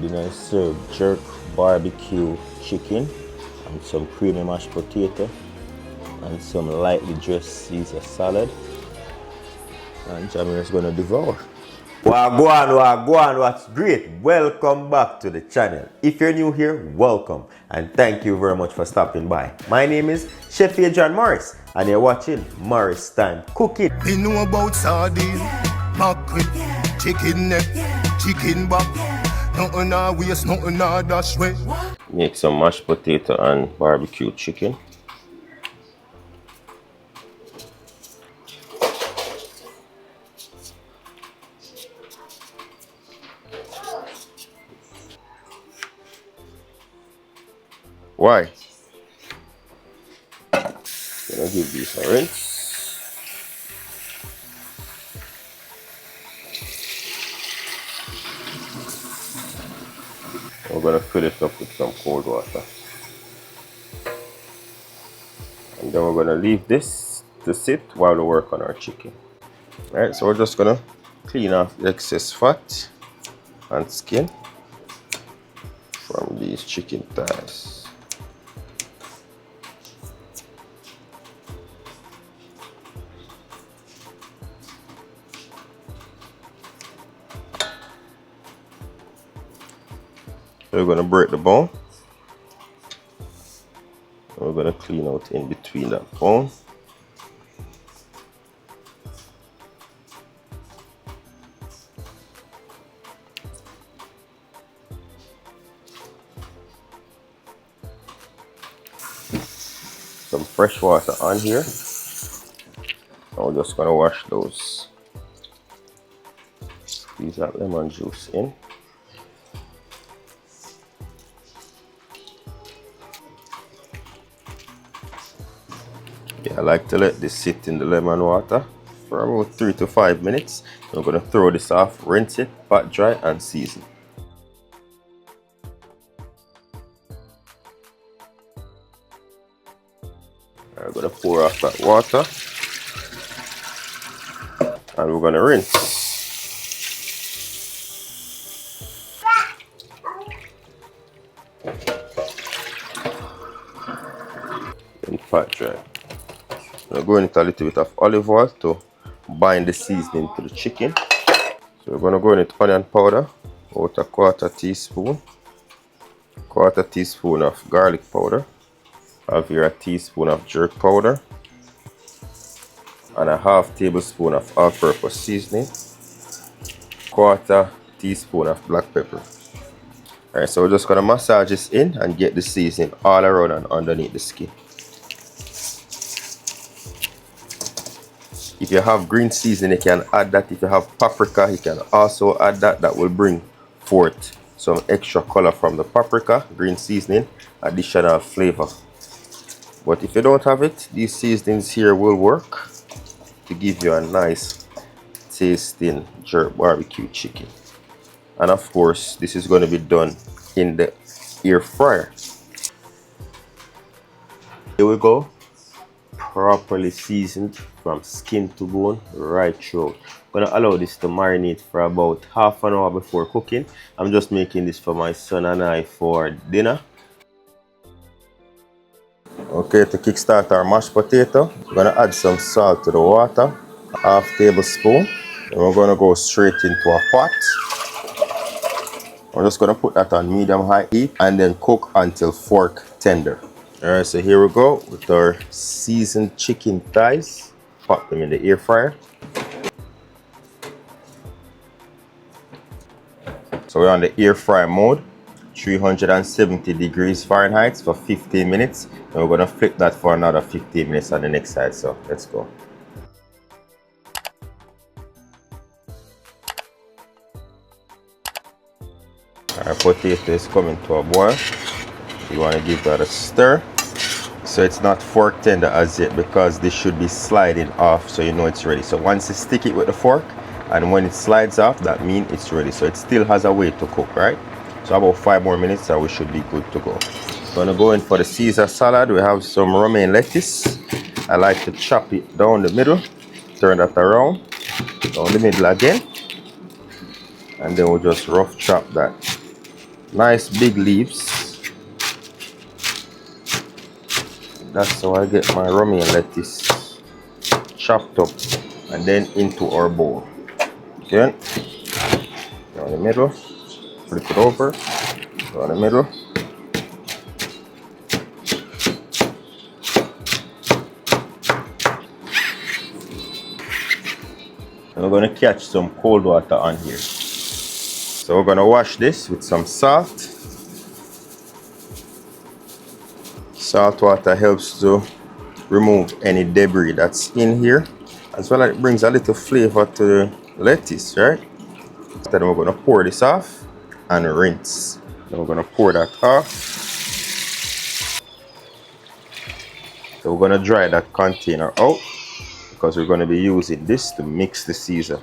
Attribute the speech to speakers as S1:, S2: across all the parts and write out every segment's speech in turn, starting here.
S1: Then I serve jerk barbecue chicken and some creamy mashed potato and some lightly dressed Caesar salad. And Jamie is gonna devour. Wagwan, what's great? Welcome back to the channel. If you're new here, welcome and thank you very much for stopping by. My name is Chef Adrian Morris and you're watching Morris Time Cooking.
S2: We know about sardine, mackerel, chicken neck, chicken back. Nothing I waste, nothing I dash way.
S1: Make some mashed potato and barbecue chicken. Why? Gonna give these a rinse. We're gonna fill it up with some cold water. And then we're gonna leave this to sit while we work on our chicken. Alright, so we're just gonna clean off the excess fat and skin from these chicken thighs. We're going to break the bone. We're going to clean out in between that bone. Some fresh water on here. And we're just going to wash those. Squeeze that lemon juice in. Yeah, I like to let this sit in the lemon water for about 3 to 5 minutes. I'm going to throw this off, rinse it, pat dry and season. I'm going to pour off that water and we're going to rinse. And pat dry. I'm going to a little bit of olive oil to bind the seasoning to the chicken. So we're going to go in with onion powder, about a quarter teaspoon of garlic powder, have here a teaspoon of jerk powder, and a half tablespoon of all-purpose seasoning, quarter teaspoon of black pepper. Alright, so we're just going to massage this in and get the seasoning all around and underneath the skin. If you have green seasoning, you can add that. If you have paprika, you can also add that. That will bring forth some extra color from the paprika, green seasoning, additional flavor. But if you don't have it, these seasonings here will work to give you a nice tasting jerk barbecue chicken. And of course, this is going to be done in the air fryer. Here we go. Properly seasoned from skin to bone right through. I'm gonna allow this to marinate for about half an hour before cooking. I'm just making this for my son and I for dinner. Okay, to kickstart our mashed potato, we're gonna add some salt to the water, half tablespoon. And we're gonna go straight into a pot. We're just gonna put that on medium-high heat and then cook until fork tender. Alright, so here we go with our seasoned chicken thighs. Pop them in the air fryer. So we're on the air fryer mode, 370 degrees Fahrenheit for 15 minutes. And we're going to flip that for another 15 minutes on the next side. So let's go. Our potato is coming to a boil. You want to give that a stir. So it's not fork tender as yet because this should be sliding off so you know it's ready. So once you stick it with the fork and when it slides off, that means it's ready. So it still has a way to cook, right? So about 5 more minutes and we should be good to go. Gonna go in for the Caesar salad. We have some romaine lettuce. I like to chop it down the middle, turn that around, down the middle again, and then we'll just rough chop that Nice big leaves. That's how I get my romaine lettuce chopped up and then into our bowl. Again, down the middle, flip it over, down the middle. And we're going to catch some cold water on here. So we're going to wash this with some salt. Salt water helps to remove any debris that's in here, as well as it brings a little flavor to the lettuce, right? Then we're going to pour this off and rinse. Then we're going to pour that off. So we're going to dry that container out because we're going to be using this to mix the Caesar.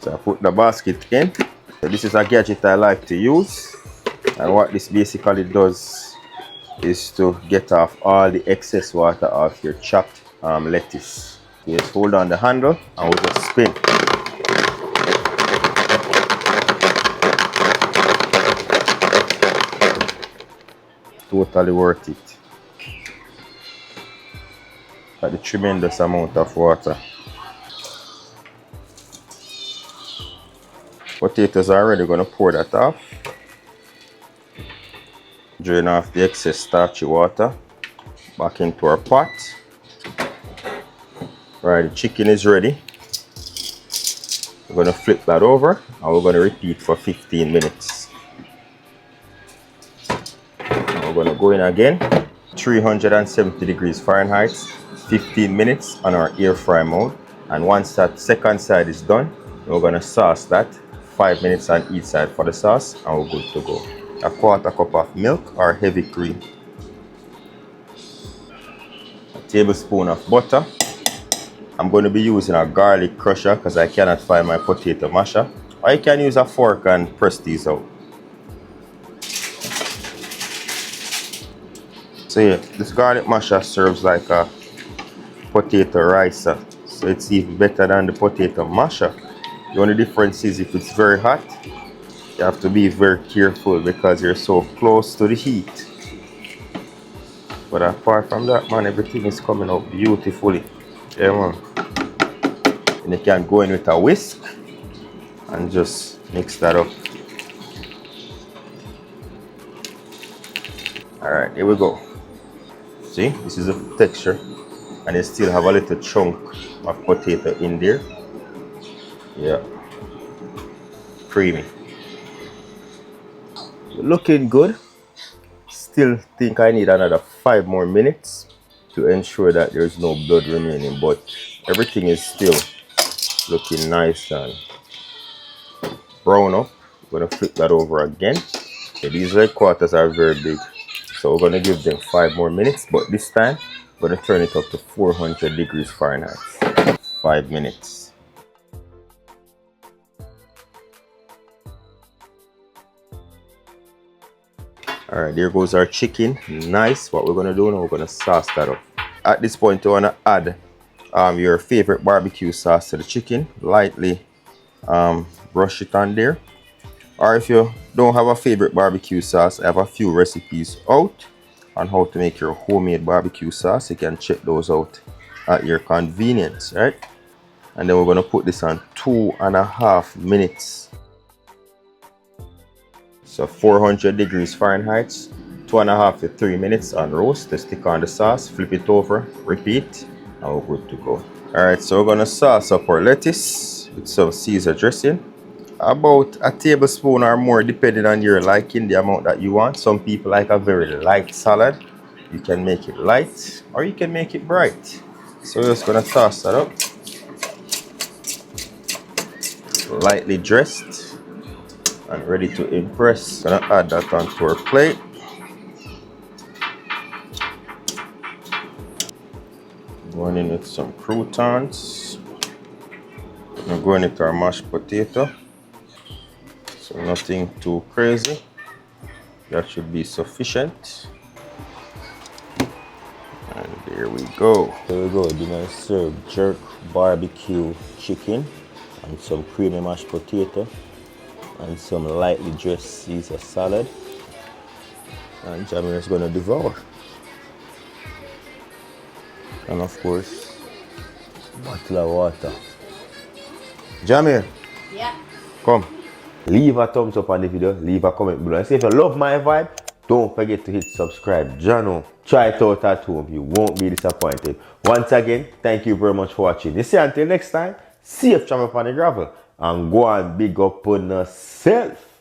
S1: So I put the basket in. So this is a gadget I like to use, and what this basically does is to get off all the excess water off your chopped lettuce. You just hold on the handle and we'll just spin. Totally worth it. Got the tremendous amount of water. Potatoes are ready. Going to pour that off. Drain off the excess starchy water back into our pot. Right, the chicken is ready. We're going to flip that over and we're going to repeat for 15 minutes. And we're going to go in again, 370 degrees Fahrenheit, 15 minutes on our air fry mode. And once that second side is done, we're going to sauce that, 5 minutes on each side for the sauce, and we're good to go. A quarter cup of milk or heavy cream. A tablespoon of butter. I'm going to be using a garlic crusher because I cannot find my potato masher. Or you can use a fork and press these out. So yeah, this garlic masher serves like a potato ricer. So it's even better than the potato masher. The only difference is if it's very hot, you have to be very careful because you're so close to the heat. But apart from that, man, everything is coming out beautifully. Yeah, man. And you can go in with a whisk and just mix that up. Alright, here we go. See, this is the texture. And you still have a little chunk of potato in there. Yeah. Creamy. Looking good. Still think I need another 5 more minutes to ensure that there's no blood remaining, but everything is still looking nice and brown up. I'm going to flip that over again. Okay, these red quarters are very big, so we're going to give them 5 more minutes, but this time I'm going to turn it up to 400 degrees Fahrenheit. 5 minutes. Alright, there goes our chicken. Nice. What we're going to do now, we're going to sauce that up. At this point, you want to add your favorite barbecue sauce to the chicken. Lightly brush it on there. Or if you don't have a favorite barbecue sauce, I have a few recipes out on how to make your homemade barbecue sauce. You can check those out at your convenience, right? And then we're going to put this on 2.5 minutes. So 400 degrees Fahrenheit, 2.5 to 3 minutes on roast to stick on the sauce. Flip it over, repeat, and we're good to go. Alright, so we're going to sauce up our lettuce with some Caesar dressing. About a tablespoon or more depending on your liking, the amount that you want. Some people like a very light salad. You can make it light or you can make it bright. So we're just going to toss that up. Lightly dressed and ready to impress. Gonna add that onto our plate. Going in with some croutons. We're going into our mashed potato. So nothing too crazy. That should be sufficient. And there we go. There we go. We're gonna serve jerk barbecue chicken and some creamy mashed potato and some lightly dressed Caesar salad. And Jamir is gonna devour. And of course, bottle of water. Jamir,
S3: Yeah.
S1: come. Leave a thumbs up on the video, leave a comment below. And say if you love my vibe, don't forget to hit subscribe. Jano, try it out at home. You won't be disappointed. Once again, thank you very much for watching. You see, until next time, safe travel on the gravel. And go and big up on yourself.